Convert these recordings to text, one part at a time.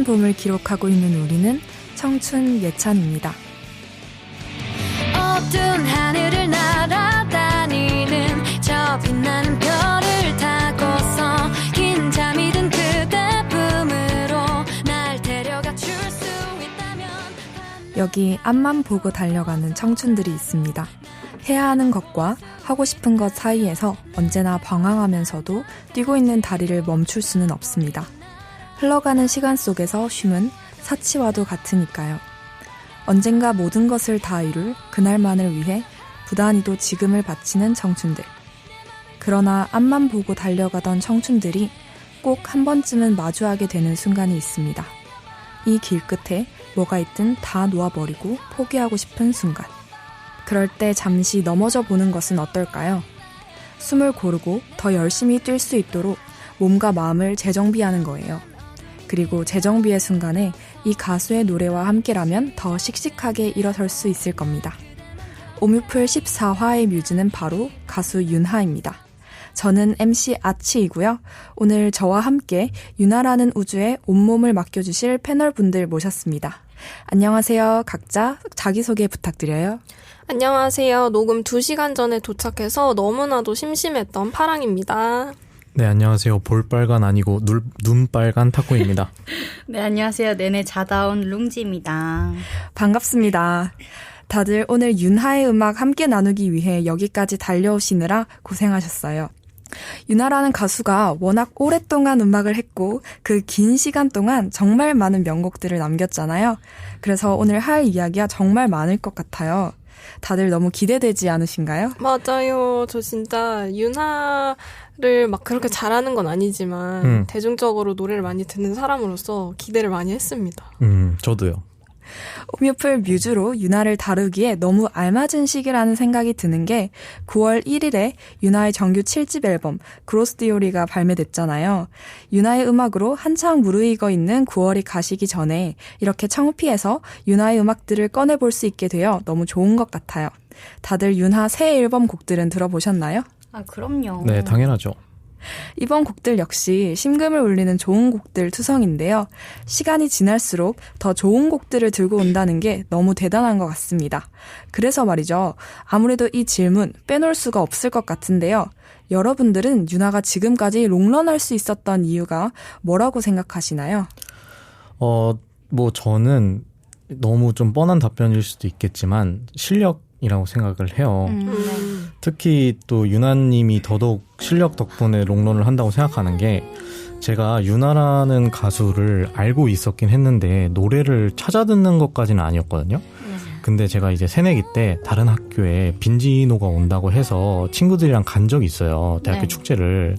봄을 기록하고 있는 우리는 청춘 예찬입니다. 어두운 하늘을 날아다니는 저 빛나는 별을 타고서 긴 잠이 든 그대 품으로 날 데려가 줄 수 있다면 여기 앞만 보고 달려가는 청춘들이 있습니다. 해야 하는 것과 하고 싶은 것 사이에서 언제나 방황하면서도 뛰고 있는 다리를 멈출 수는 없습니다. 흘러가는 시간 속에서 쉼은 사치와도 같으니까요. 언젠가 모든 것을 다 이룰 그날만을 위해 부단히도 지금을 바치는 청춘들. 그러나 앞만 보고 달려가던 청춘들이 꼭 한 번쯤은 마주하게 되는 순간이 있습니다. 이 길 끝에 뭐가 있든 다 놓아버리고 포기하고 싶은 순간. 그럴 때 잠시 넘어져 보는 것은 어떨까요? 숨을 고르고 더 열심히 뛸 수 있도록 몸과 마음을 재정비하는 거예요. 그리고 재정비의 순간에 이 가수의 노래와 함께라면 더 씩씩하게 일어설 수 있을 겁니다. 오뮤플 14화의 뮤즈는 바로 가수 윤하입니다. 저는 MC 아치이고요. 오늘 저와 함께 윤하라는 우주에 온몸을 맡겨주실 패널분들 모셨습니다. 안녕하세요. 각자 자기소개 부탁드려요. 안녕하세요. 녹음 2시간 전에 도착해서 너무나도 심심했던 파랑입니다. 네, 안녕하세요. 볼빨간 아니고 눈빨간 타코입니다. 네, 안녕하세요. 내내 자다 온 룽지입니다. 반갑습니다. 다들 오늘 윤하의 음악 함께 나누기 위해 여기까지 달려오시느라 고생하셨어요. 윤하라는 가수가 워낙 오랫동안 음악을 했고 그 긴 시간 동안 정말 많은 명곡들을 남겼잖아요. 그래서 오늘 할 이야기가 정말 많을 것 같아요. 다들 너무 기대되지 않으신가요? 맞아요. 저 진짜 윤하를 막 그렇게 잘하는 건 아니지만 대중적으로 노래를 많이 듣는 사람으로서 기대를 많이 했습니다. 저도요. 오뮤플 뮤즈로 윤하를 다루기에 너무 알맞은 시기라는 생각이 드는 게 9월 1일에 윤하의 정규 7집 앨범 그로스디오리가 발매됐잖아요. 윤하의 음악으로 한창 무르익어 있는 9월이 가시기 전에 이렇게 청피해서 윤하의 음악들을 꺼내볼 수 있게 되어 너무 좋은 것 같아요. 다들 윤하 새 앨범 곡들은 들어보셨나요? 아, 그럼요. 네, 당연하죠. 이번 곡들 역시 심금을 울리는 좋은 곡들 투성인데요. 시간이 지날수록 더 좋은 곡들을 들고 온다는 게 너무 대단한 것 같습니다. 그래서 말이죠. 아무래도 이 질문 빼놓을 수가 없을 것 같은데요. 여러분들은 윤하가 지금까지 롱런할 수 있었던 이유가 뭐라고 생각하시나요? 뭐 저는 너무 좀 뻔한 답변일 수도 있겠지만 실력이라고 생각을 해요. 특히 또 윤하님이 더더욱 실력 덕분에 롱런을 한다고 생각하는 게 제가 윤하라는 가수를 알고 있었긴 했는데 노래를 찾아 듣는 것까지는 아니었거든요. 근데 제가 이제 새내기 때 다른 학교에 빈지노가 온다고 해서 친구들이랑 간 적이 있어요. 대학교 축제를.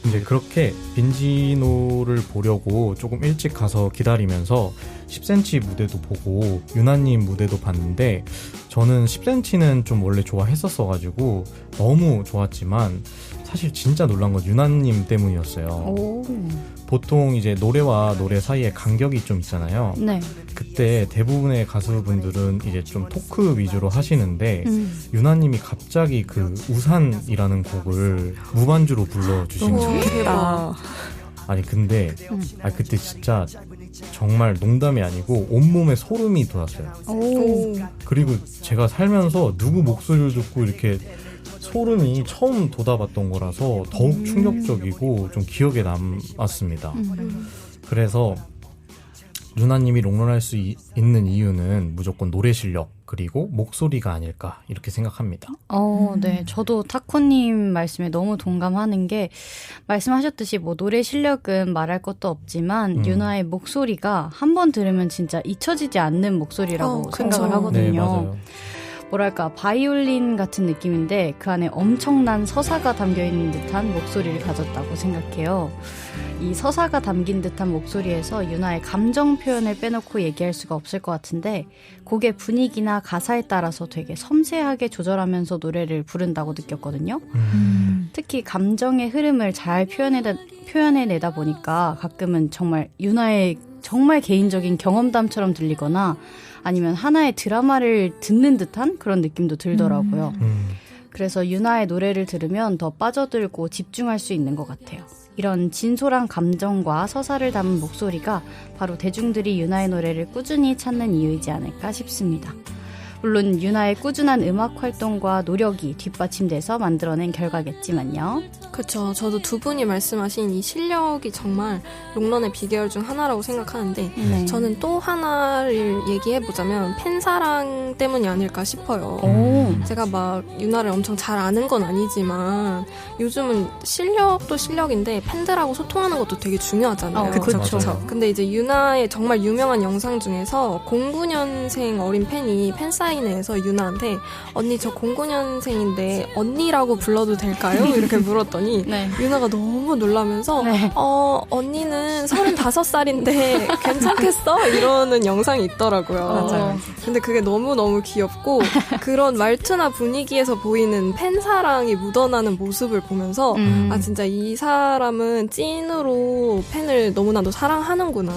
이제 그렇게 빈지노를 보려고 조금 일찍 가서 기다리면서 10cm 무대도 보고 윤하님 무대도 봤는데 저는 10cm는 좀 원래 좋아했었어가지고 너무 좋았지만 사실 진짜 놀란 건 윤하님 때문이었어요. 보통 이제 노래와 노래 사이에 간격이 좀 있잖아요. 네. 그때 대부분의 가수분들은 이제 좀 토크 위주로 하시는데 윤하님이 갑자기 그 우산이라는 곡을 무반주로 불러주신 거예요. 대박. 아니 근데 그때 진짜 정말 농담이 아니고 온몸에 소름이 돋았어요. 그리고 제가 살면서 누구 목소리를 듣고 이렇게 소름이 처음 돋아봤던 거라서 더욱 충격적이고 좀 기억에 남았습니다. 그래서 윤하님이 롱런할 수 있는 이유는 무조건 노래 실력 그리고 목소리가 아닐까 이렇게 생각합니다. 네. 저도 타코님 말씀에 너무 동감하는 게 말씀하셨듯이 뭐 노래 실력은 말할 것도 없지만 윤하의 목소리가 한 번 들으면 진짜 잊혀지지 않는 목소리라고 생각을 하거든요. 네, 맞아요. 뭐랄까 바이올린 같은 느낌인데 그 안에 엄청난 서사가 담겨있는 듯한 목소리를 가졌다고 생각해요. 이 서사가 담긴 듯한 목소리에서 윤하의 감정 표현을 빼놓고 얘기할 수가 없을 것 같은데 곡의 분위기나 가사에 따라서 되게 섬세하게 조절하면서 노래를 부른다고 느꼈거든요. 특히 감정의 흐름을 잘 표현해내다 보니까 가끔은 정말 윤하의 정말 개인적인 경험담처럼 들리거나 아니면 하나의 드라마를 듣는 듯한 그런 느낌도 들더라고요. 그래서 윤하의 노래를 들으면 더 빠져들고 집중할 수 있는 것 같아요. 이런 진솔한 감정과 서사를 담은 목소리가 바로 대중들이 유나의 노래를 꾸준히 찾는 이유이지 않을까 싶습니다. 물론 유나의 꾸준한 음악 활동과 노력이 뒷받침돼서 만들어낸 결과겠지만요. 그렇죠. 저도 두 분이 말씀하신 이 실력이 정말 롱런의 비결 중 하나라고 생각하는데 네. 저는 또 하나를 얘기해보자면 팬사랑 때문이 아닐까 싶어요. 제가 막 유나를 엄청 잘 아는 건 아니지만 요즘은 실력도 실력인데 팬들하고 소통하는 것도 되게 중요하잖아요. 그렇죠. 근데 이제 유나의 정말 유명한 영상 중에서 09년생 어린 팬이 팬사인회에서 유나한테 언니 저 09년생인데 언니라고 불러도 될까요? 이렇게 물었더니 네. 유나가 너무 놀라면서 네. 언니는 35살인데 괜찮겠어? 이러는 영상이 있더라고요. 맞아요. 근데 그게 너무너무 귀엽고 그런 말투나 분위기에서 보이는 팬사랑이 묻어나는 모습을 보면서 아 진짜 이 사람은 찐으로 팬을 너무나도 사랑하는구나.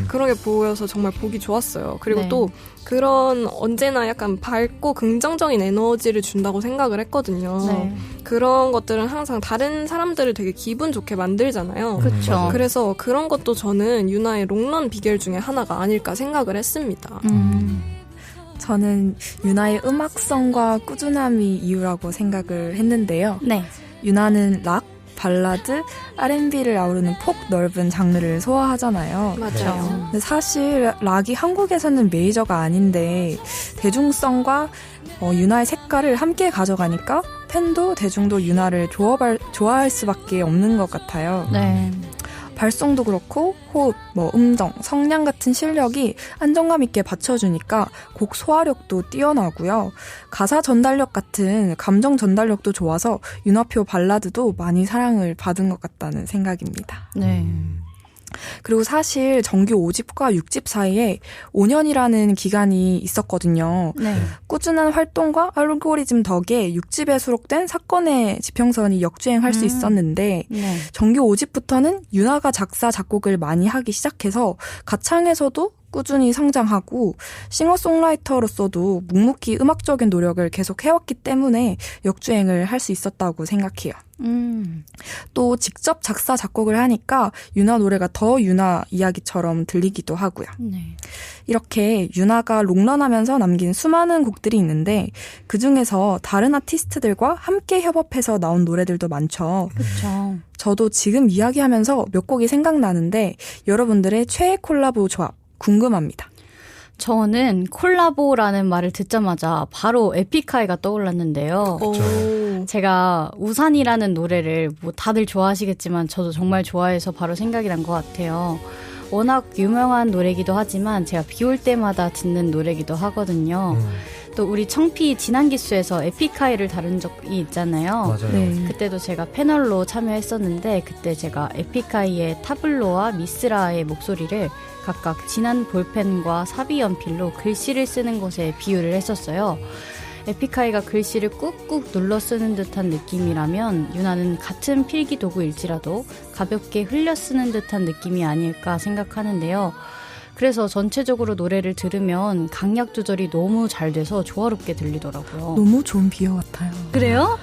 그런 게 보여서 정말 보기 좋았어요. 그리고 네. 또 그런 언제나 약간 밝고 긍정적인 에너지를 준다고 생각을 했거든요. 네. 그런 것들은 항상 다른 사람들을 되게 기분 좋게 만들잖아요. 그렇죠. 그래서 그런 것도 저는 유나의 롱런 비결 중에 하나가 아닐까 생각을 했습니다. 저는 유나의 음악성과 꾸준함이 이유라고 생각을 했는데요. 네. 유나는 락, 발라드, R&B를 아우르는 폭 넓은 장르를 소화하잖아요. 맞아요. 근데 사실 락이 한국에서는 메이저가 아닌데 대중성과 유나의 색깔을 함께 가져가니까 팬도 대중도 유나를 좋아할 수밖에 없는 것 같아요. 네. 발성도 그렇고 호흡, 음정, 성량 같은 실력이 안정감 있게 받쳐주니까 곡 소화력도 뛰어나고요. 가사 전달력 같은 감정 전달력도 좋아서 윤하표 발라드도 많이 사랑을 받은 것 같다는 생각입니다. 네. 그리고 사실 정규 5집과 6집 사이에 5년이라는 기간이 있었거든요. 네. 꾸준한 활동과 알고리즘 덕에 6집에 수록된 사건의 지평선이 역주행할 수 있었는데 네. 정규 5집부터는 유나가 작사, 작곡을 많이 하기 시작해서 가창에서도 꾸준히 성장하고 싱어송라이터로서도 묵묵히 음악적인 노력을 계속 해왔기 때문에 역주행을 할 수 있었다고 생각해요. 또 직접 작사, 작곡을 하니까 유나 노래가 더 유나 이야기처럼 들리기도 하고요. 네. 이렇게 유나가 롱런하면서 남긴 수많은 곡들이 있는데 그중에서 다른 아티스트들과 함께 협업해서 나온 노래들도 많죠. 그렇죠. 저도 지금 이야기하면서 몇 곡이 생각나는데 여러분들의 최애 콜라보 조합 궁금합니다. 저는 콜라보라는 말을 듣자마자 바로 에픽하이가 떠올랐는데요. 제가 우산이라는 노래를 다들 좋아하시겠지만 저도 정말 좋아해서 바로 생각이 난 것 같아요. 워낙 유명한 노래기도 하지만 제가 비 올 때마다 듣는 노래기도 하거든요. 또 우리 청피 지난 기수에서 에픽하이를 다룬 적이 있잖아요. 맞아요. 네. 그때도 제가 패널로 참여했었는데 그때 제가 에픽하이의 타블로와 미스라의 목소리를 각각 진한 볼펜과 사비 연필로 글씨를 쓰는 것에 비유를 했었어요. 에픽하이가 글씨를 꾹꾹 눌러 쓰는 듯한 느낌이라면 유나는 같은 필기 도구일지라도 가볍게 흘려 쓰는 듯한 느낌이 아닐까 생각하는데요. 그래서 전체적으로 노래를 들으면 강약 조절이 너무 잘 돼서 조화롭게 들리더라고요. 너무 좋은 비유 같아요. 그래요?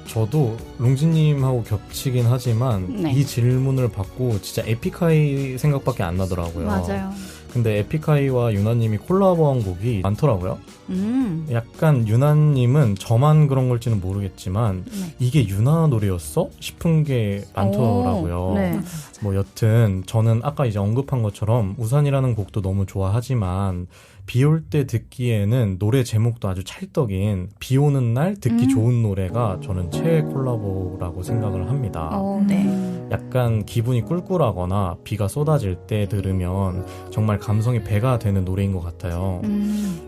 저도 롱진님하고 겹치긴 하지만 네. 이 질문을 받고 진짜 에픽하이 생각밖에 안 나더라고요. 맞아요. 근데 에픽하이와 유나님이 콜라보한 곡이 많더라고요. 약간 유나님은 저만 그런 걸지는 모르겠지만 네. 이게 유나 노래였어? 싶은 게 많더라고요. 네. 여튼 저는 아까 이제 언급한 것처럼 우산이라는 곡도 너무 좋아하지만 비 올 때 듣기에는 노래 제목도 아주 찰떡인 비 오는 날 듣기 좋은 노래가 저는 최애 콜라보라고 생각을 합니다. 네. 약간 기분이 꿀꿀하거나 비가 쏟아질 때 들으면 정말 감성이 배가 되는 노래인 것 같아요.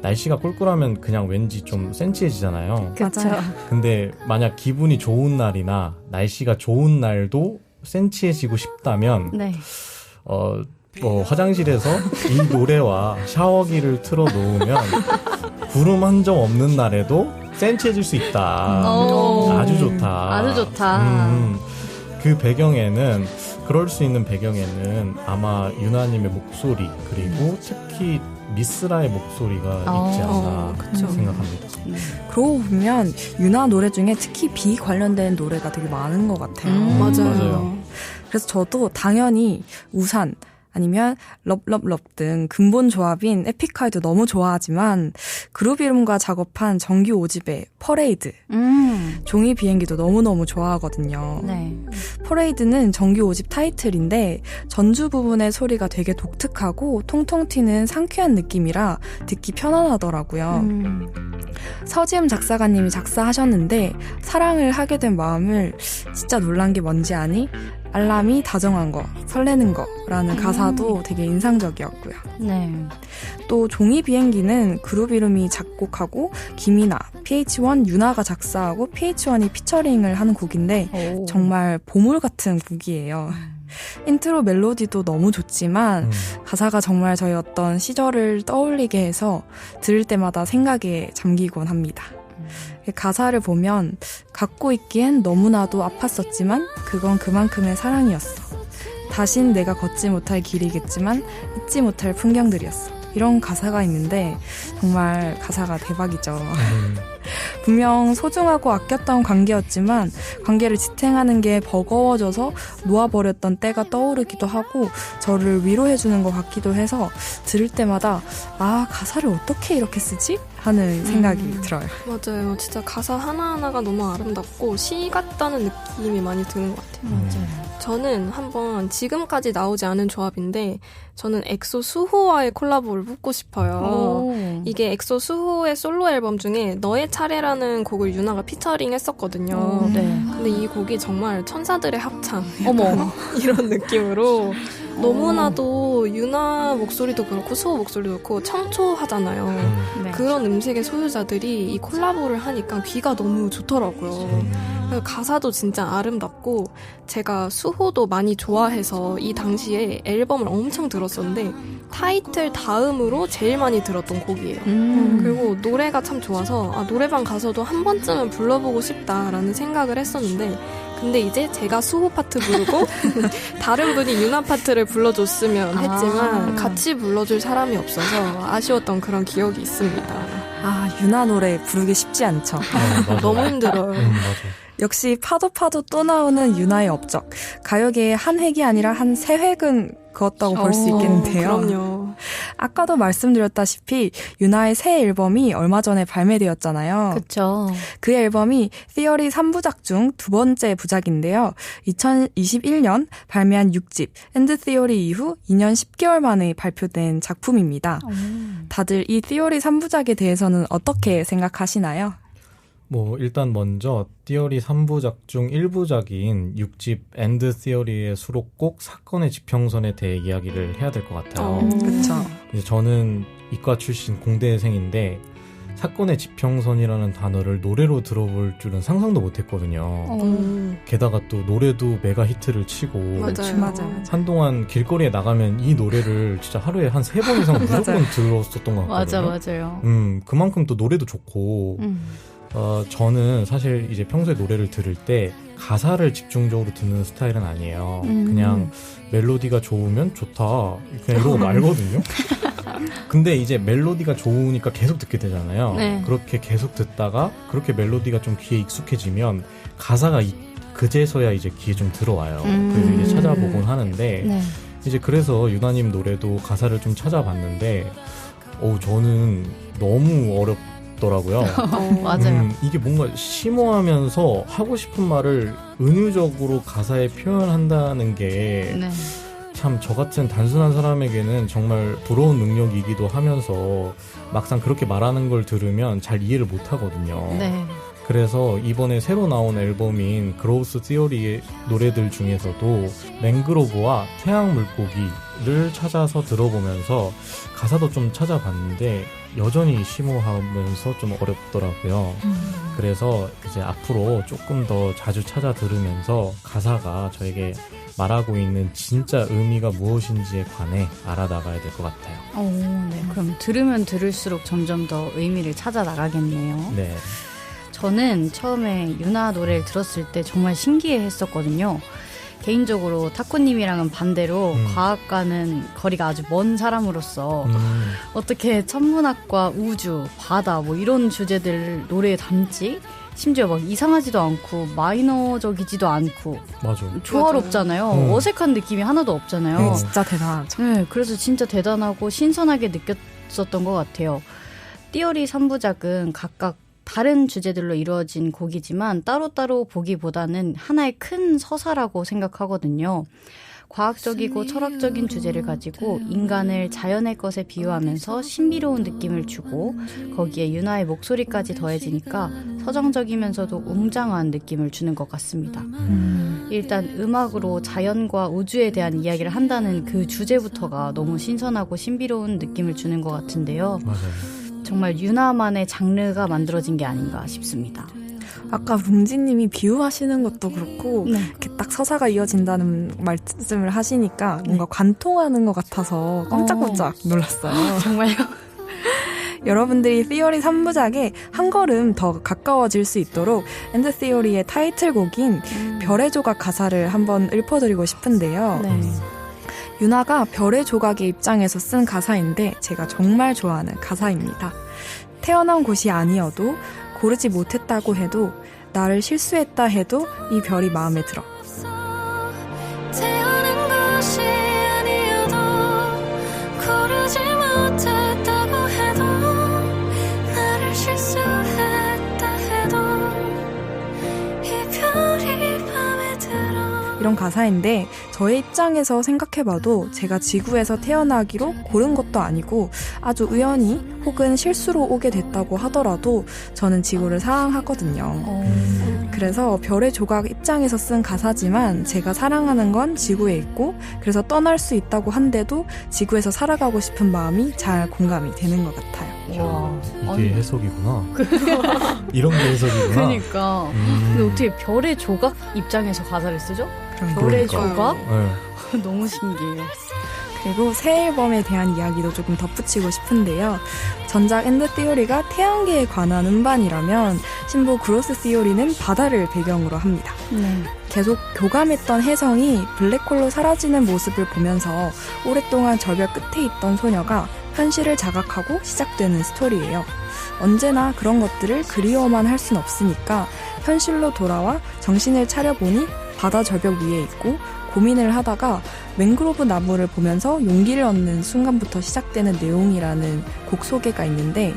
날씨가 꿀꿀하면 그냥 왠지 좀 센치해지잖아요. 그렇죠. 근데 만약 기분이 좋은 날이나 날씨가 좋은 날도 센치해지고 싶다면 네. 화장실에서 이 노래와 샤워기를 틀어놓으면 구름 한 점 없는 날에도 센치해질 수 있다. 아주 좋다. 아주 좋다. 그 배경에는 그럴 수 있는 배경에는 아마 유나님의 목소리 그리고 특히 미스라의 목소리가 있지 않나 생각합니다. 그러고 보면 유나 노래 중에 특히 비 관련된 노래가 되게 많은 것 같아요. 맞아요. 그래서 저도 당연히 우산 아니면 럽럽럽 등 근본 조합인 에픽하이도 너무 좋아하지만 그룹 이름과 작업한 정규 5집의 퍼레이드, 종이 비행기도 너무너무 좋아하거든요. 네. 퍼레이드는 정규 5집 타이틀인데 전주 부분의 소리가 되게 독특하고 통통 튀는 상쾌한 느낌이라 듣기 편안하더라고요. 서지음 작사가님이 작사하셨는데 사랑을 하게 된 마음을 진짜 놀란 게 뭔지 아니? 알람이 다정한 거, 설레는 거라는 가사도 되게 인상적이었고요. 네. 또 종이 비행기는 그룹 이름이 작곡하고 김이나, PH1 유나가 작사하고 PH1이 피처링을 하는 곡인데 정말 보물 같은 곡이에요. 인트로 멜로디도 너무 좋지만 가사가 정말 저희 어떤 시절을 떠올리게 해서 들을 때마다 생각에 잠기곤 합니다. 가사를 보면 갖고 있기엔 너무나도 아팠었지만 그건 그만큼의 사랑이었어. 다신 내가 걷지 못할 길이겠지만 잊지 못할 풍경들이었어. 이런 가사가 있는데 정말 가사가 대박이죠. 분명 소중하고 아꼈던 관계였지만 관계를 지탱하는 게 버거워져서 놓아버렸던 때가 떠오르기도 하고 저를 위로해주는 것 같기도 해서 들을 때마다 아 가사를 어떻게 이렇게 쓰지? 하는 생각이 들어요. 맞아요. 진짜 가사 하나하나가 너무 아름답고 시 같다는 느낌이 많이 드는 것 같아요. 맞아요. 저는 한번 지금까지 나오지 않은 조합인데 저는 엑소 수호와의 콜라보를 뽑고 싶어요. 이게 엑소 수호의 솔로 앨범 중에 너의 차례라는 곡을 유나가 피처링 했었거든요. 네. 근데 이 곡이 정말 천사들의 합창 어머. 이런 느낌으로 너무나도 유나 목소리도 그렇고 수호 목소리도 그렇고 청초하잖아요. 네. 그런 음색의 소유자들이 이 콜라보를 하니까 귀가 너무 좋더라고요. 그래서 가사도 진짜 아름답고 제가 수호도 많이 좋아해서 이 당시에 앨범을 엄청 들었었는데 타이틀 다음으로 제일 많이 들었던 곡이에요. 그리고 노래가 참 좋아서 아, 노래방 가서도 한 번쯤은 불러보고 싶다라는 생각을 했었는데 근데 이제 제가 수호 파트 부르고 다른 분이 유나 파트를 불러줬으면 했지만 같이 불러줄 사람이 없어서 아쉬웠던 그런 기억이 있습니다. 아 유나 노래 부르기 쉽지 않죠. 너무 힘들어요. 맞아. 역시 파도 또 나오는 유나의 업적. 가요계의 한 획이 아니라 한 세 획은 그었다고 볼 수 있겠는데요. 그럼요. 아까도 말씀드렸다시피 유나의 새 앨범이 얼마 전에 발매되었잖아요. 그렇죠. 그 앨범이 Theory 3부작 중 두 번째 부작인데요. 2021년 발매한 6집 End Theory 이후 2년 10개월 만에 발표된 작품입니다. 다들 이 Theory 3부작에 대해서는 어떻게 생각하시나요? 뭐 일단 먼저 띠어리 3부작 중 1부작인 6집 엔드 띠어리의 수록곡 사건의 지평선에 대해 이야기를 해야 될 것 같아요. 그렇죠. 저는 이과 출신 공대생인데 사건의 지평선이라는 단어를 노래로 들어볼 줄은 상상도 못했거든요. 게다가 또 노래도 메가 히트를 치고 맞아요. 한동안 길거리에 나가면 이 노래를 진짜 하루에 한 3번 이상 무조건 들었었던 것 같거든요. 맞아요. 그만큼 또 노래도 좋고 저는 사실 이제 평소에 노래를 들을 때 가사를 집중적으로 듣는 스타일은 아니에요. 그냥 멜로디가 좋으면 좋다. 그냥 이러고 말거든요. 근데 이제 멜로디가 좋으니까 계속 듣게 되잖아요. 네. 그렇게 계속 듣다가 그렇게 멜로디가 좀 귀에 익숙해지면 가사가 그제서야 이제 귀에 좀 들어와요. 그래서 이제 찾아보곤 하는데 네. 이제 그래서 유나님 노래도 가사를 좀 찾아봤는데 저는 너무 어렵더라고요. 맞아요. 이게 뭔가 심오하면서 하고 싶은 말을 은유적으로 가사에 표현한다는 게 네. 참 저 같은 단순한 사람에게는 정말 부러운 능력이기도 하면서 막상 그렇게 말하는 걸 들으면 잘 이해를 못 하거든요. 네. 그래서 이번에 새로 나온 앨범인 그로우스 티어리의 노래들 중에서도 맹그로브와 태양 물고기를 찾아서 들어보면서 가사도 좀 찾아봤는데 여전히 심오하면서 좀 어렵더라고요. 그래서 이제 앞으로 조금 더 자주 찾아 들으면서 가사가 저에게 말하고 있는 진짜 의미가 무엇인지에 관해 알아나가야 될 것 같아요. 네. 그럼 들으면 들을수록 점점 더 의미를 찾아 나가겠네요. 네. 저는 처음에 유나 노래를 들었을 때 정말 신기해 했었거든요. 개인적으로 타코님이랑은 반대로 과학과는 거리가 아주 먼 사람으로서 어떻게 천문학과 우주, 바다 뭐 이런 주제들을 노래에 담지? 심지어 막 이상하지도 않고 마이너적이지도 않고 맞아. 조화롭잖아요. 어색한 느낌이 하나도 없잖아요. 네, 진짜 대단하죠. 네, 그래서 진짜 대단하고 신선하게 느꼈었던 것 같아요. 띠어리 3부작은 각각 다른 주제들로 이루어진 곡이지만 따로따로 보기보다는 하나의 큰 서사라고 생각하거든요. 과학적이고 철학적인 주제를 가지고 인간을 자연의 것에 비유하면서 신비로운 느낌을 주고 거기에 윤하의 목소리까지 더해지니까 서정적이면서도 웅장한 느낌을 주는 것 같습니다. 일단 음악으로 자연과 우주에 대한 이야기를 한다는 그 주제부터가 너무 신선하고 신비로운 느낌을 주는 것 같은데요. 맞아요. 정말 윤하만의 장르가 만들어진 게 아닌가 싶습니다. 아까 룽지님이 비유하시는 것도 그렇고 네. 이렇게 딱 서사가 이어진다는 말씀을 하시니까 뭔가 관통하는 것 같아서 깜짝깜짝 놀랐어요. 정말요? 여러분들이 Theory 3부작에 한 걸음 더 가까워질 수 있도록 엔드 Theory의 타이틀곡인 별의 조각 가사를 한번 읊어드리고 싶은데요. 네. 윤하가 별의 조각의 입장에서 쓴 가사인데 제가 정말 좋아하는 가사입니다. 태어난 곳이 아니어도 고르지 못했다고 해도 나를 실수했다 해도 이 별이 마음에 들어. 태어난 곳이 아니어도 고르지 못했다고 해도 나를 실수했다 해도 이 별이 마음에 들어. 이런 가사인데 저의 입장에서 생각해봐도 제가 지구에서 태어나기로 고른 것도 아니고 아주 우연히 혹은 실수로 오게 됐다고 하더라도 저는 지구를 사랑하거든요. 그래서 별의 조각 입장에서 쓴 가사지만 제가 사랑하는 건 지구에 있고 그래서 떠날 수 있다고 한데도 지구에서 살아가고 싶은 마음이 잘 공감이 되는 것 같아요. 와, 이게 해석이구나. 이런 게 해석이구나. 그러니까. 근데 어떻게 별의 조각 입장에서 가사를 쓰죠? 별의 조각? 네. 너무 신기해요. 그리고 새 앨범에 대한 이야기도 조금 덧붙이고 싶은데요. 전작 엔드 티오리가 태양계에 관한 음반이라면 신부 그로스 티오리는 바다를 배경으로 합니다. 네. 계속 교감했던 혜성이 블랙홀로 사라지는 모습을 보면서 오랫동안 절벽 끝에 있던 소녀가 현실을 자각하고 시작되는 스토리예요. 언제나 그런 것들을 그리워만 할 순 없으니까 현실로 돌아와 정신을 차려보니 바다 절벽 위에 있고 고민을 하다가 맹그로브 나무를 보면서 용기를 얻는 순간부터 시작되는 내용이라는 곡 소개가 있는데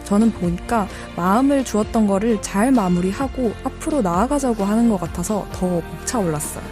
저는 보니까 마음을 주었던 거를 잘 마무리하고 앞으로 나아가자고 하는 것 같아서 더 벅차올랐어요.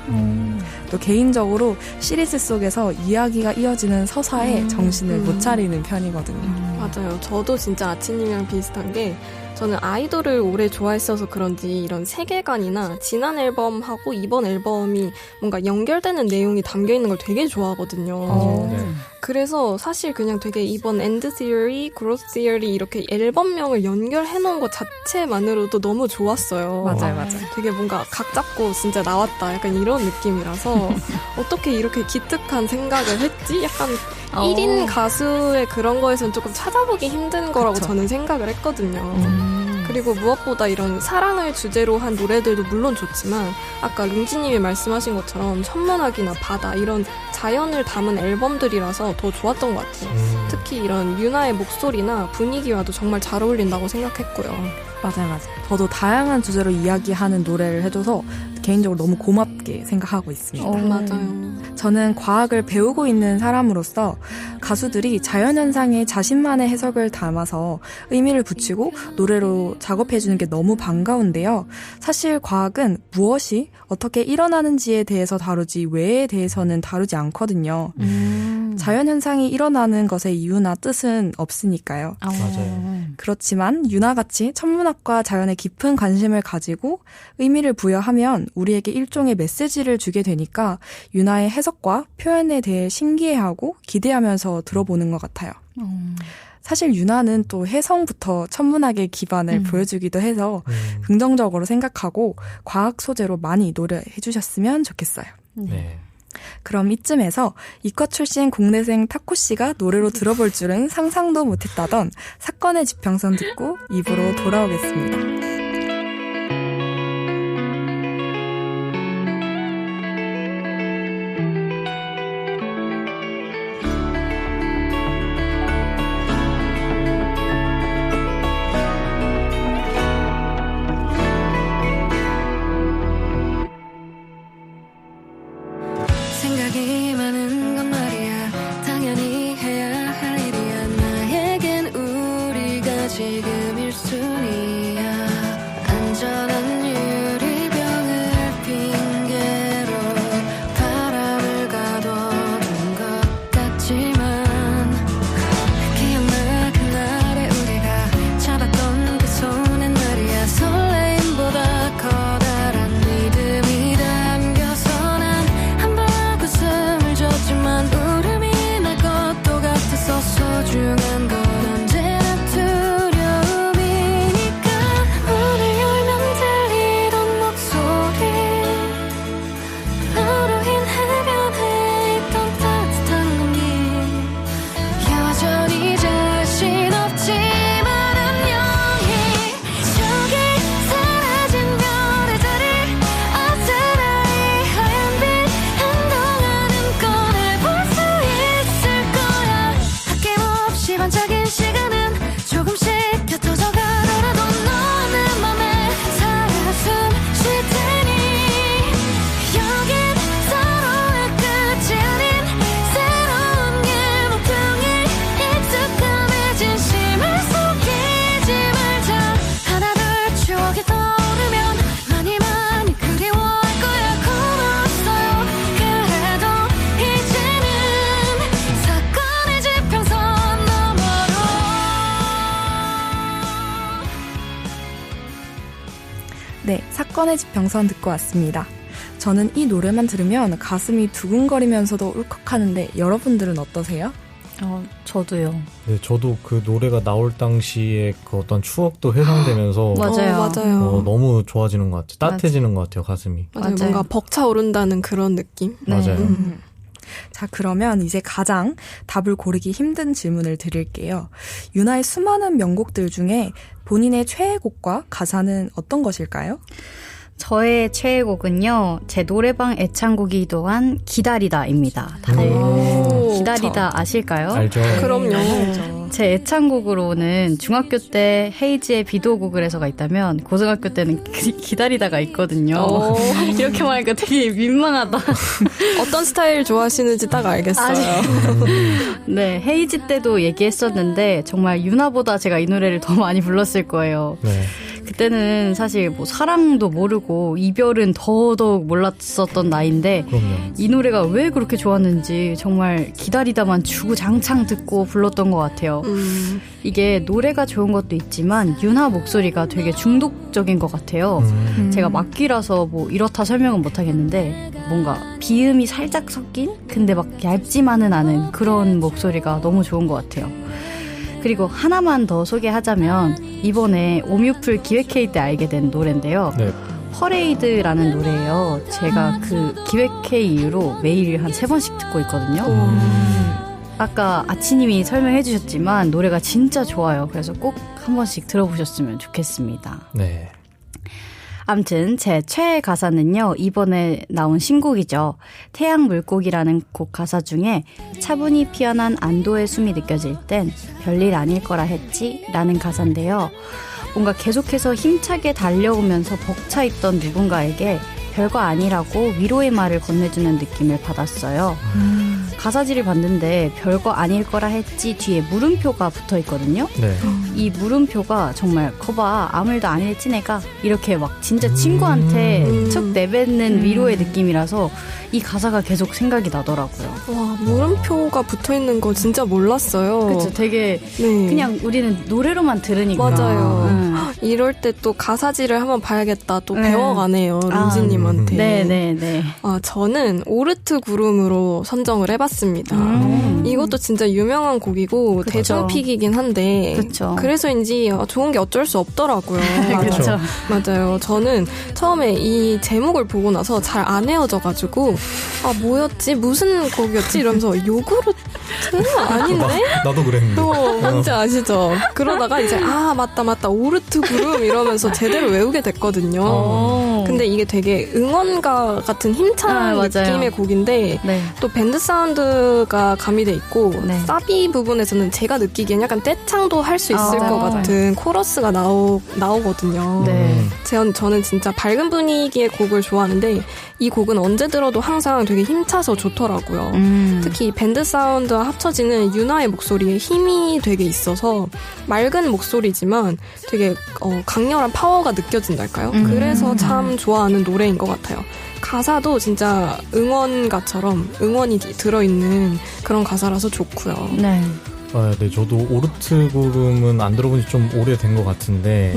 또 개인적으로 시리즈 속에서 이야기가 이어지는 서사에 정신을 못 차리는 편이거든요. 맞아요. 저도 진짜 아치님이랑 비슷한 게 저는 아이돌을 오래 좋아했어서 그런지 이런 세계관이나 지난 앨범하고 이번 앨범이 뭔가 연결되는 내용이 담겨있는 걸 되게 좋아하거든요. 네. 그래서 사실 그냥 되게 이번 엔드 티어리, 그로스 티어리 이렇게 앨범명을 연결해놓은 것 자체만으로도 너무 좋았어요. 맞아요. 되게 뭔가 각 잡고 진짜 나왔다. 약간 이런 느낌이라서 어떻게 이렇게 기특한 생각을 했지? 약간 1인 가수의 그런 거에서는 조금 찾아보기 힘든 거라고 그쵸. 저는 생각을 했거든요. 그리고 무엇보다 이런 사랑을 주제로 한 노래들도 물론 좋지만 아까 룽지님이 말씀하신 것처럼 천문학이나 바다 이런 자연을 담은 앨범들이라서 더 좋았던 것 같아요. 특히 이런 윤하의 목소리나 분위기와도 정말 잘 어울린다고 생각했고요. 맞아요. 저도 다양한 주제로 이야기하는 노래를 해줘서 개인적으로 너무 고맙게 생각하고 있습니다. 맞아요. 저는 과학을 배우고 있는 사람으로서 가수들이 자연현상에 자신만의 해석을 담아서 의미를 붙이고 노래로 작업해주는 게 너무 반가운데요. 사실 과학은 무엇이 어떻게 일어나는지에 대해서 다루지 외에 대해서는 다루지 않거든요. 자연현상이 일어나는 것의 이유나 뜻은 없으니까요. 맞아요. 그렇지만 윤하같이 천문학과 자연에 깊은 관심을 가지고 의미를 부여하면 우리에게 일종의 메시지를 주게 되니까 윤하의 해석과 표현에 대해 신기해하고 기대하면서 들어보는 것 같아요. 사실 윤하는 또 해성부터 천문학의 기반을 보여주기도 해서 긍정적으로 생각하고 과학 소재로 많이 노래해 주셨으면 좋겠어요. 네. 그럼 이쯤에서 이과 출신 공대생 타코 씨가 노래로 들어볼 줄은 상상도 못했다던 사건의 지평선 듣고 입으로 돌아오겠습니다. 네, 사건의 지평선 듣고 왔습니다. 저는 이 노래만 들으면 가슴이 두근거리면서도 울컥하는데 여러분들은 어떠세요? 저도요. 네, 저도 그 노래가 나올 당시에 그 어떤 추억도 회상되면서 맞아요. 너무 좋아지는 것 같아요. 따뜻해지는 것 같아요, 가슴이. 맞아요. 뭔가 벅차오른다는 그런 느낌. 네. 맞아요. 자, 그러면 이제 가장 답을 고르기 힘든 질문을 드릴게요. 유나의 수많은 명곡들 중에 본인의 최애곡과 가사는 어떤 것일까요? 저의 최애곡은요, 제 노래방 애창곡이기도 한 기다리다입니다. 다들 기다리다 아실까요? 알죠. 그럼요. 제 애창곡으로는 중학교 때 헤이즈의 비도곡을 해서가 있다면 고등학교 때는 기다리다가 있거든요. 이렇게 말하니까 되게 민망하다. 어떤 스타일 좋아하시는지 딱 알겠어요. 네, 헤이즈 때도 얘기했었는데 정말 유나보다 제가 이 노래를 더 많이 불렀을 거예요. 네. 그때는 사실 뭐 사랑도 모르고 이별은 더더욱 몰랐었던 나이인데 그럼요. 이 노래가 왜 그렇게 좋았는지 정말 기다리다만 주구장창 듣고 불렀던 것 같아요. 이게 노래가 좋은 것도 있지만 유나 목소리가 되게 중독적인 것 같아요. 제가 막귀라서 뭐 이렇다 설명은 못하겠는데 뭔가 비음이 살짝 섞인 근데 막 얇지만은 않은 그런 목소리가 너무 좋은 것 같아요. 그리고 하나만 더 소개하자면 이번에 오뮤플 기획회의 때 알게 된 노래인데요. 네. 퍼레이드라는 노래예요. 제가 그 기획회의 이후로 매일 한 3번씩 듣고 있거든요. 아까 아치님이 설명해 주셨지만 노래가 진짜 좋아요. 그래서 꼭 한 번씩 들어보셨으면 좋겠습니다. 네. 아무튼 제 최애 가사는요. 이번에 나온 신곡이죠. 태양 물고기라는 곡 가사 중에 차분히 피어난 안도의 숨이 느껴질 땐 별일 아닐 거라 했지 라는 가사인데요. 뭔가 계속해서 힘차게 달려오면서 벅차있던 누군가에게 별거 아니라고 위로의 말을 건네주는 느낌을 받았어요. 가사지를 봤는데 별거 아닐 거라 했지 뒤에 물음표가 붙어 있거든요. 네. 이 물음표가 정말 거봐 아무 일도 아닐지 내가 이렇게 막 진짜 친구한테 툭 내뱉는 위로의 느낌이라서 이 가사가 계속 생각이 나더라고요. 와, 물음표가 붙어있는 거 진짜 몰랐어요. 그렇죠. 되게 네. 그냥 우리는 노래로만 들으니까. 맞아요. 이럴 때 또 가사지를 한번 봐야겠다 또 배워가네요. 린지님한테. 네네네. 저는 오르트 구름으로 선정을 해봤습니다. 이것도 진짜 유명한 곡이고 그쵸. 대중픽이긴 한데 그쵸. 그래서인지 좋은 게 어쩔 수 없더라고요. 그렇죠. 맞아요. 저는 처음에 이 제목을 보고 나서 잘 안 헤어져가지고 뭐였지? 무슨 곡이었지? 이러면서 요구르트? 아닌데? 나도 그랬는데. 뭔지 아시죠? 그러다가 이제 맞다 오르트 구름 이러면서 제대로 외우게 됐거든요. 근데 이게 되게 응원가 같은 힘찬 느낌의 곡인데 네. 또 밴드 사운드가 가미돼 있고 네. 사비 부분에서는 제가 느끼기엔 약간 떼창도 할 수 있을 것 같은 코러스가 나오거든요. 네. 저는 진짜 밝은 분위기의 곡을 좋아하는데 이 곡은 언제 들어도 항상 되게 힘차서 좋더라고요. 특히 밴드 사운드와 합쳐지는 유나의 목소리에 힘이 되게 있어서 맑은 목소리지만 되게 강렬한 파워가 느껴진달까요? 그래서 참 좋아하는 노래인 것 같아요. 가사도 진짜 응원가처럼 응원이 들어있는 그런 가사라서 좋고요. 네. 네, 저도 오르트 구름은 안 들어본 지 좀 오래된 것 같은데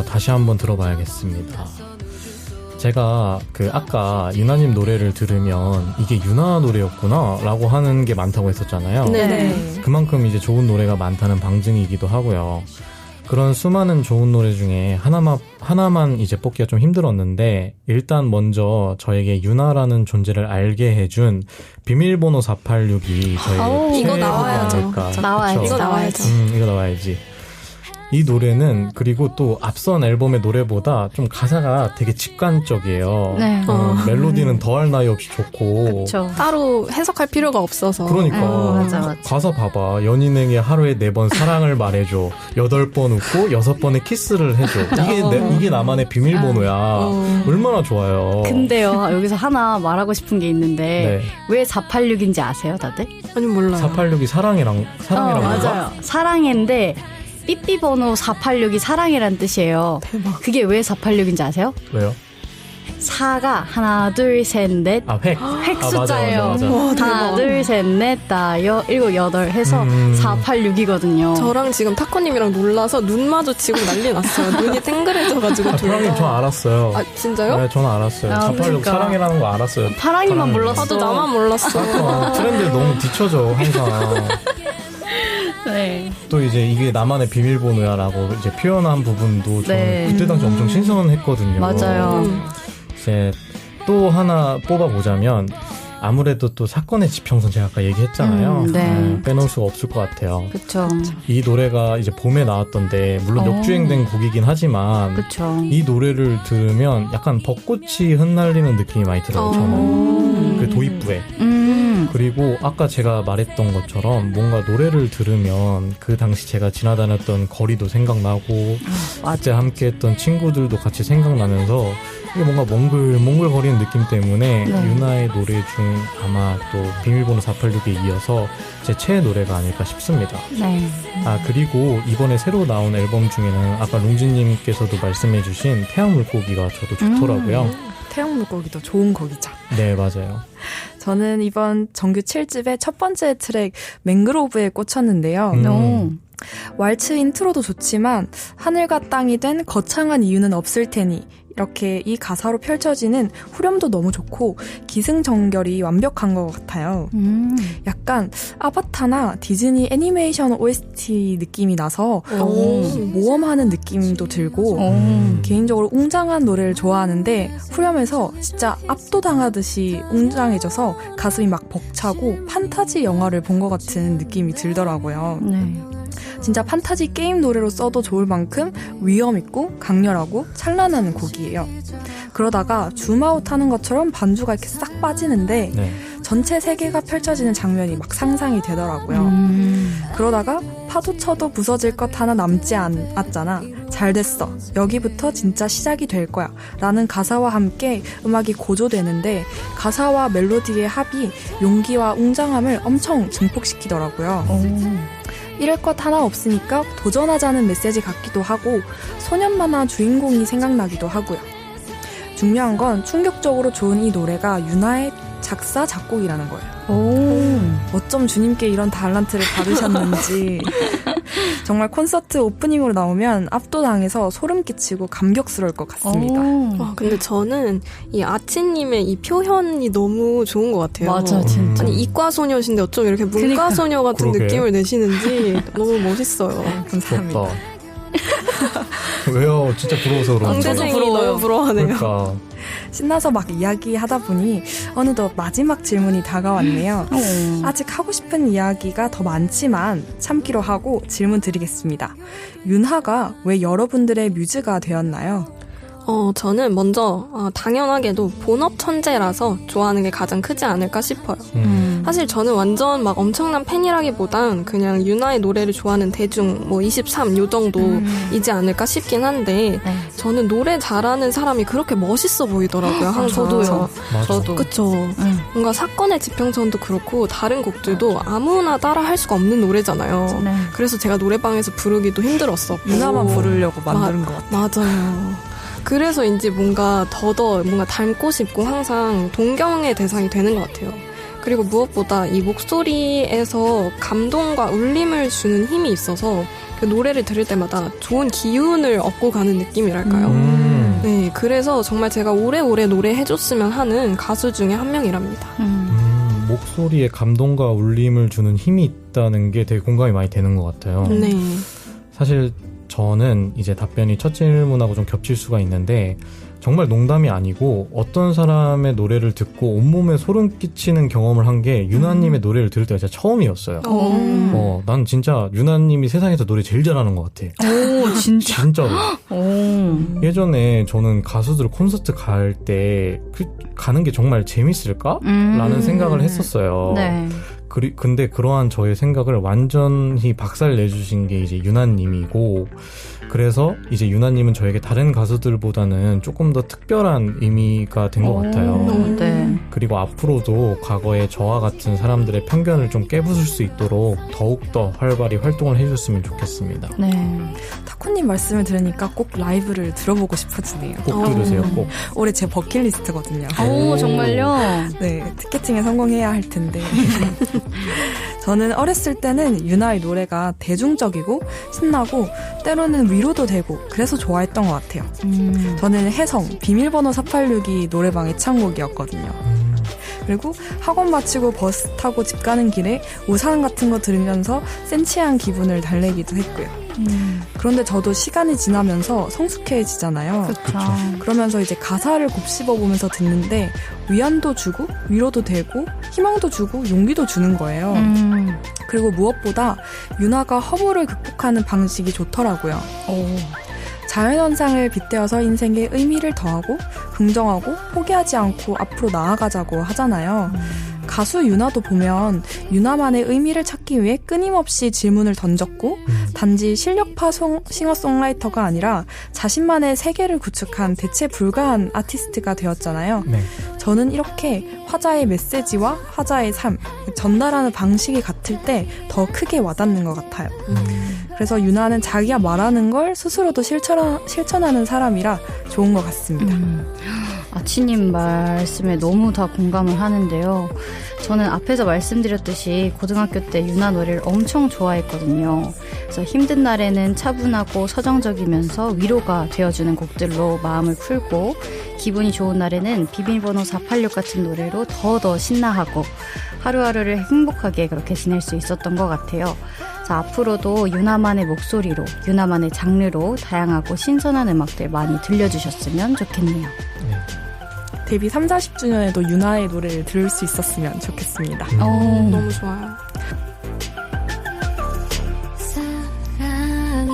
다시 한번 들어봐야겠습니다. 제가 아까 유나님 노래를 들으면 이게 유나 노래였구나 라고 하는 게 많다고 했었잖아요. 네. 그만큼 이제 좋은 노래가 많다는 방증이기도 하고요. 그런 수많은 좋은 노래 중에 하나만 이제 뽑기가 좀 힘들었는데 일단 먼저 저에게 유나라는 존재를 알게 해준 비밀번호 486이 저의 이거 나와야죠. 나와야지. 이거 나와야죠. 이거 나와야지. 이 노래는 그리고 또 앞선 앨범의 노래보다 좀 가사가 되게 직관적이에요. 네. 멜로디는 더할 나위 없이 좋고. 그쵸. 따로 해석할 필요가 없어서. 그러니까 맞아. 가사 봐봐. 연인에게 하루에 4번 사랑을 말해줘. 8번 웃고 6번의 키스를 해줘. 이게 나만의 비밀번호야. 얼마나 좋아요. 근데요, 여기서 하나 말하고 싶은 게 있는데 네. 왜 486인지 아세요, 다들? 아니 몰라요. 486이 사랑이랑 맞아요. 사랑인데 삐삐번호 486이 사랑이란 뜻이에요. 대박. 그게 왜 486인지 아세요? 왜요? 4가 하나, 둘, 셋, 넷. 획 숫자예요. 맞아. 와, 대박. 하나, 둘, 셋, 넷, 다, 일곱, 여덟 해서 4, 8, 6이거든요. 저랑 지금 타코님이랑 놀라서 눈 마주치고 난리 났어요. 눈이 땡그레져가지고. 파랑님 전 알았어요. 아, 진짜요? 네, 저는 알았어요. 486 그러니까. 사랑이라는 거 알았어요. 파랑이만 몰랐어. 나도 나만 몰랐어. 트렌드에 너무 뒤쳐져 항상. 네. 또 이제 이게 나만의 비밀번호야라고 이제 표현한 부분도 저는 네. 그때 당시 엄청 신선했거든요. 맞아요. 이제 또 하나 뽑아보자면 아무래도 또 사건의 지평선 제가 아까 얘기했잖아요. 네. 빼놓을 수가 없을 것 같아요. 그쵸. 이 노래가 이제 봄에 나왔던데 물론 역주행된 곡이긴 하지만 그쵸. 이 노래를 들으면 약간 벚꽃이 흩날리는 느낌이 많이 들어요. 저는 그 도입부에. 그리고 아까 제가 말했던 것처럼 뭔가 노래를 들으면 그 당시 제가 지나다녔던 거리도 생각나고 그때 함께했던 친구들도 같이 생각나면서 이게 뭔가 몽글몽글거리는 느낌 때문에 네. 유나의 노래 중 아마 또 비밀번호 486에 이어서 제 최애 노래가 아닐까 싶습니다. 네. 아, 그리고 이번에 새로 나온 앨범 중에는 아까 롱진님께서도 말씀해주신 태양 물고기가 저도 좋더라고요. 태양 물고기도 좋은 곡이죠. 네, 맞아요. 저는 이번 정규 7집의 첫 번째 트랙 맹그로브에 꽂혔는데요. 왈츠 인트로도 좋지만 하늘과 땅이 된 거창한 이유는 없을 테니 이렇게 이 가사로 펼쳐지는 후렴도 너무 좋고 기승전결이 완벽한 것 같아요. 약간 아바타나 디즈니 애니메이션 OST 느낌이 나서 모험하는 느낌도 들고 개인적으로 웅장한 노래를 좋아하는데 후렴에서 진짜 압도당하듯이 웅장해져서 가슴이 막 벅차고 판타지 영화를 본 것 같은 느낌이 들더라고요. 네. 진짜 판타지 게임 노래로 써도 좋을 만큼 위험있고 강렬하고 찬란한 곡이에요. 그러다가 줌아웃 하는 것처럼 반주가 이렇게 싹 빠지는데 네. 전체 세계가 펼쳐지는 장면이 막 상상이 되더라고요. 그러다가 파도 쳐도 부서질 것 하나 남지 않았잖아. 잘 됐어. 여기부터 진짜 시작이 될 거야. 라는 가사와 함께 음악이 고조되는데 가사와 멜로디의 합이 용기와 웅장함을 엄청 증폭시키더라고요. 잃을 것 하나 없으니까 도전하자는 메시지 같기도 하고 소년 만화 주인공이 생각나기도 하고요. 중요한 건 충격적으로 좋은 이 노래가 유나의 작사, 작곡이라는 거예요. 어쩜 주님께 이런 달란트를 받으셨는지 정말 콘서트 오프닝으로 나오면 압도당해서 소름 끼치고 감격스러울 것 같습니다. 와, 근데 저는 이 아치님의 이 표현이 너무 좋은 것 같아요. 맞아, 진짜. 아니 이과 소녀신데 어쩜 이렇게 문과 소녀 같은 그러게. 느낌을 내시는지 너무 멋있어요. 감사합니다. 부럽다. 왜요? 진짜 부러워서 그런지. 강대생이 부러워요. 너무 부러워하네요. 그러니까. 신나서 막 이야기하다 보니 어느덧 마지막 질문이 다가왔네요. 아직 하고 싶은 이야기가 더 많지만 참기로 하고 질문 드리겠습니다. 윤하가 왜 여러분들의 뮤즈가 되었나요? 저는 먼저 당연하게도 본업 천재라서 좋아하는 게 가장 크지 않을까 싶어요. 사실 저는 완전 막 엄청난 팬이라기보단 그냥 유나의 노래를 좋아하는 대중 23 요 정도이지 않을까 싶긴 한데 저는 노래 잘하는 사람이 그렇게 멋있어 보이더라고요. 항상. 저도요. 맞아. 저도. 그쵸. 뭔가 사건의 지평선도 그렇고 다른 곡들도 아무나 따라 할 수가 없는 노래잖아요. 네. 그래서 제가 노래방에서 부르기도 힘들었었고 유나만 부르려고 만드는 것 같아요. 맞아요. 그래서인지 뭔가 뭔가 닮고 싶고 항상 동경의 대상이 되는 것 같아요. 그리고 무엇보다 이 목소리에서 감동과 울림을 주는 힘이 있어서 그 노래를 들을 때마다 좋은 기운을 얻고 가는 느낌이랄까요? 네, 그래서 정말 제가 오래오래 노래해줬으면 하는 가수 중에 한 명이랍니다. 목소리에 감동과 울림을 주는 힘이 있다는 게 되게 공감이 많이 되는 것 같아요. 네. 사실 저는 이제 답변이 첫 질문하고 좀 겹칠 수가 있는데 정말 농담이 아니고 어떤 사람의 노래를 듣고 온몸에 소름 끼치는 경험을 한 게 유나님의 노래를 들을 때가 진짜 처음이었어요. 난 진짜 유나님이 세상에서 노래 제일 잘하는 것 같아. 오, 진짜. 진짜로. 예전에 저는 가수들 콘서트 갈 때 가는 게 정말 재밌을까? 라는 생각을 했었어요. 네. 근데 그러한 저의 생각을 완전히 박살 내주신 게 이제 유나님이고 그래서 이제 유나님은 저에게 다른 가수들보다는 조금 더 특별한 의미가 된 것 같아요. 네. 그리고 앞으로도 과거에 저와 같은 사람들의 편견을 좀 깨부술 수 있도록 더욱더 활발히 활동을 해줬으면 좋겠습니다. 네. 타코님 말씀을 들으니까 꼭 라이브를 들어보고 싶어지네요. 꼭 들으세요, 꼭. 올해 제 버킷리스트거든요. 오, 정말요? 네, 티켓팅에 성공해야 할 텐데. 저는 어렸을 때는 유나의 노래가 대중적이고 신나고 때로는 위로도 되고 그래서 좋아했던 것 같아요. 저는 혜성, 비밀번호 486이 노래방 애창곡이었거든요. 그리고 학원 마치고 버스 타고 집 가는 길에 우산 같은 거 들으면서 센치한 기분을 달래기도 했고요. 그런데 저도 시간이 지나면서 성숙해지잖아요. 그렇죠. 그러면서 이제 가사를 곱씹어보면서 듣는데 위안도 주고 위로도 되고 희망도 주고 용기도 주는 거예요. 그리고 무엇보다 유나가 허물을 극복하는 방식이 좋더라고요. 자연현상을 빗대어서 인생에 의미를 더하고 긍정하고 포기하지 않고 앞으로 나아가자고 하잖아요. 가수 유나도 보면 유나만의 의미를 찾기 위해 끊임없이 질문을 던졌고 단지 실력파 싱어송라이터가 아니라 자신만의 세계를 구축한 대체 불가한 아티스트가 되었잖아요. 네. 저는 이렇게 화자의 메시지와 화자의 삶, 전달하는 방식이 같을 때 더 크게 와닿는 것 같아요. 그래서 유나는 자기가 말하는 걸 스스로도 실천하는 사람이라 좋은 것 같습니다. 아치님 말씀에 너무 다 공감을 하는데요. 저는 앞에서 말씀드렸듯이 고등학교 때 유나 노래를 엄청 좋아했거든요. 그래서 힘든 날에는 차분하고 서정적이면서 위로가 되어주는 곡들로 마음을 풀고 기분이 좋은 날에는 비밀번호 486 같은 노래로 더 신나하고 하루하루를 행복하게 그렇게 지낼 수 있었던 것 같아요. 자, 앞으로도 유나만의 목소리로, 유나만의 장르로 다양하고 신선한 음악들 많이 들려주셨으면 좋겠네요. 데뷔 30-40주년에도 유나의 노래를 들을 수 있었으면 좋겠습니다. 너무 좋아요. 사랑이라는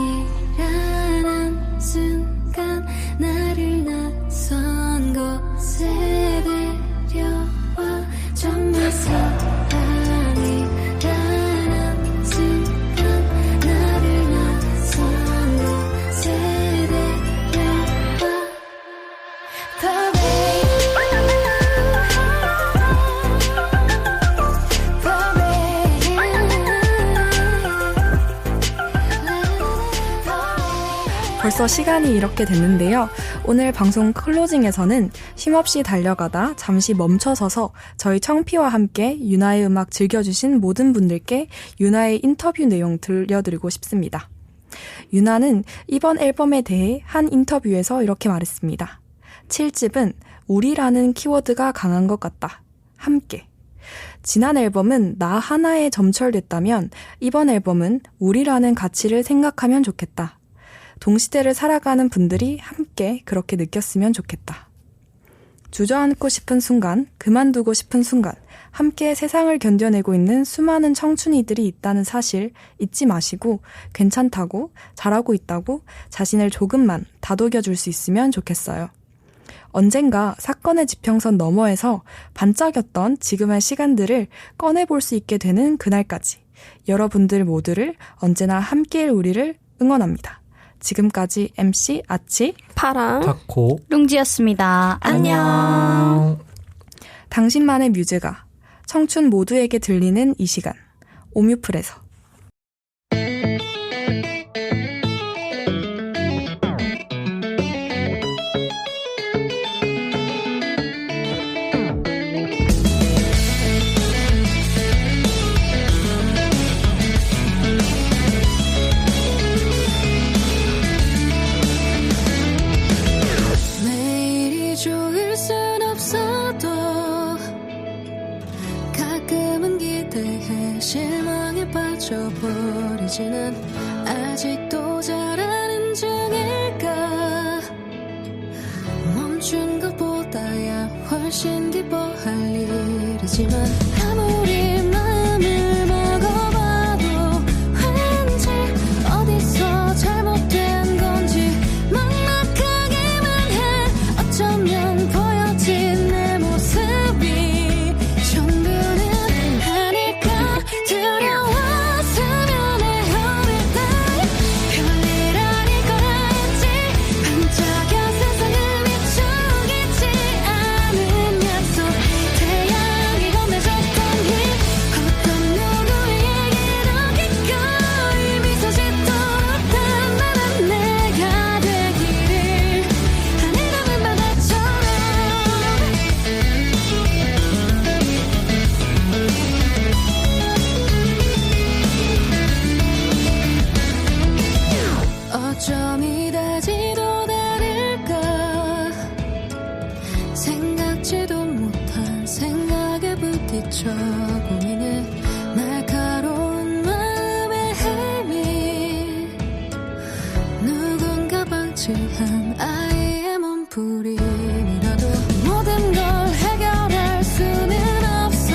순간 나를 낯선 곳에 데려와 정말 사랑이라는 순간 나를 낯선 곳에 데려와 벌써 시간이 이렇게 됐는데요. 오늘 방송 클로징에서는 쉼없이 달려가다 잠시 멈춰서서 저희 청피와 함께 유나의 음악 즐겨주신 모든 분들께 유나의 인터뷰 내용 들려드리고 싶습니다. 유나는 이번 앨범에 대해 한 인터뷰에서 이렇게 말했습니다. 7집은 우리라는 키워드가 강한 것 같다. 함께. 지난 앨범은 나 하나에 점철됐다면 이번 앨범은 우리라는 가치를 생각하면 좋겠다. 동시대를 살아가는 분들이 함께 그렇게 느꼈으면 좋겠다. 주저앉고 싶은 순간, 그만두고 싶은 순간, 함께 세상을 견뎌내고 있는 수많은 청춘이들이 있다는 사실 잊지 마시고 괜찮다고, 잘하고 있다고 자신을 조금만 다독여줄 수 있으면 좋겠어요. 언젠가 사건의 지평선 너머에서 반짝였던 지금의 시간들을 꺼내볼 수 있게 되는 그날까지 여러분들 모두를 언제나 함께일 우리를 응원합니다. 지금까지 MC 아치, 파랑, 타코, 룽지였습니다. 안녕. 당신만의 뮤즈가 청춘 모두에게 들리는 이 시간, 오뮤플에서. 실망에 빠져버리지는 아직도 잘하는 중일까. 멈춘 것보다야 훨씬 기뻐할 일이지만 아무리 마음을 먹어봐도 왠지 어디서 잘못된 건지 막막하기만 해. 어쩌면 보여진 내 모습이 전부는 두려웠으면 해. 어릴 때 별일 아닐 거라 미쳐 고민해 날카로운 마음의 힘이 누군가 방치한 아이의 몸부림이라도 모든 걸 해결할 수는 없어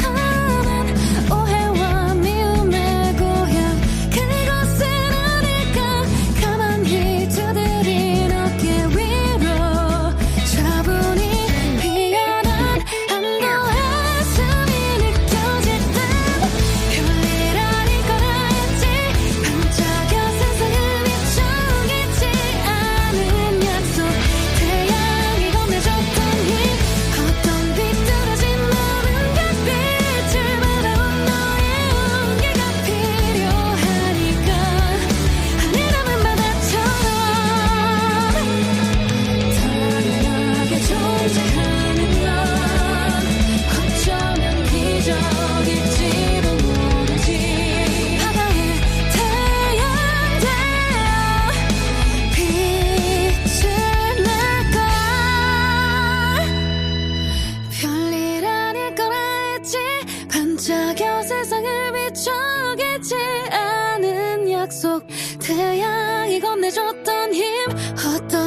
다만 오해와 미움의 고향 그곳은 어딜까 가만히 두드린 어깨 위로 차분히 피어난 한도의 숨이 느껴질 때 별일 아닐 거라 했지 반짝여 세상을 비추겠지 않은 약속 태양이 건네줬던 힘 어떤 비뚤어진 모든 별빛을 바라본 너의 온기가 필요하니까 하늘하늘 바다처럼 당연하게 존재하는 넌 어쩌면 기적일지도 모르지 바다에 태양 되어 빛을 낼걸 별일 아닐 거라 했지 반짝여 세상을 비춰겠지 않은 약속 태양이 건네줬던 힘 어떤